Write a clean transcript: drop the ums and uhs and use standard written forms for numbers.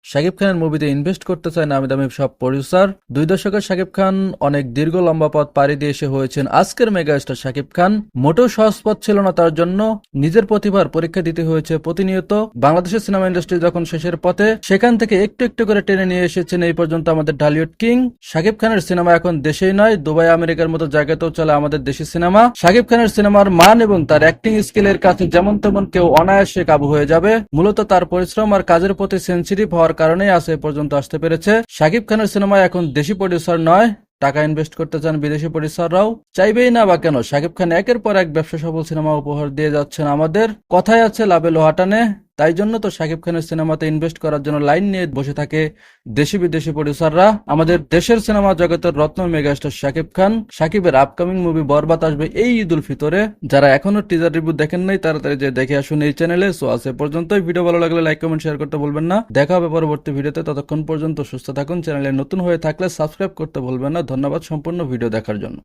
শাকিব খানের মুভিতে ইনভেস্ট করতে চায় নামি দামি সব প্রডিউসার। 2 দশকের শাকিব খান অনেক দীর্ঘ লম্বা পথ পাড়ি দিয়ে এসে হয়েছেন আজকের মেগাস্টার শাকিব খান। মোটেও সহজ পথ ছিল না তার জন্য, নিজের প্রতিভার পরীক্ষা দিতে হয়েছে প্রতিনিয়ত। বাংলাদেশের সিনেমা ইন্ডাস্ট্রি যখন শেষের পথে, সেখান থেকে একটু একটু করে টেনে নিয়ে এসেছেন এই পর্যন্ত আমাদের ঢালিউড কিং। শাকিব খানের সিনেমা এখন দেশেই নয়, দুবাই আমেরিকার মতো জায়গাতেও চলে আমাদের দেশি সিনেমা। শাকিব খানের সিনেমার মান এবং তার অ্যাক্টিং স্কিলের কাছে যেমন তেমন কেউ অনায়াসে কাবু হয়ে যাবে। মূলত তার পরিশ্রম আর কাজের প্রতি সেন্সিটিভ হওয়ার কারণেই আজ এ পর্যন্ত আসতে পেরেছে। শাকিব খানের সিনেমায় এখন দেশি প্রডিউসার নয়, টাকা ইনভেস্ট করতে চান বিদেশি প্রডিউসাররাও। চাইবেই না বা কেন, শাকিব খান একের পর এক ব্যবসা সফল সিনেমা উপহার দিয়ে যাচ্ছেন আমাদের। কথায় আছে লাভে লোহা টানে, তাই জন্য তো শাকিব খানের সিনেমাতে ইনভেস্ট করার জন্য লাইন নিয়ে বসে থাকে দেশি বিদেশি প্রডিউসাররা। আমাদের দেশের সিনেমা জগতের রত্ন megastar Shakib Khan. শাকিবের upcoming movie বরবাদ আসবে এই ঈদ উল ফিতরে। যারা এখনো টিজার রিভিউ দেখেন নাই তাড়াতাড়ি যে দেখে আসুন এই চ্যানেলে। সো আজ এ পর্যন্তই। ভিডিও ভালো লাগলে লাইক কমেন্ট শেয়ার করতে ভুলবেন না। দেখা হবে পরবর্তী ভিডিওতে, ততক্ষণ পর্যন্ত সুস্থ থাকুন। চ্যানেলে নতুন হয়ে থাকলে সাবস্ক্রাইব করতে ভুলবেন না। ধন্যবাদ সম্পূর্ণ ভিডিও দেখার জন্য।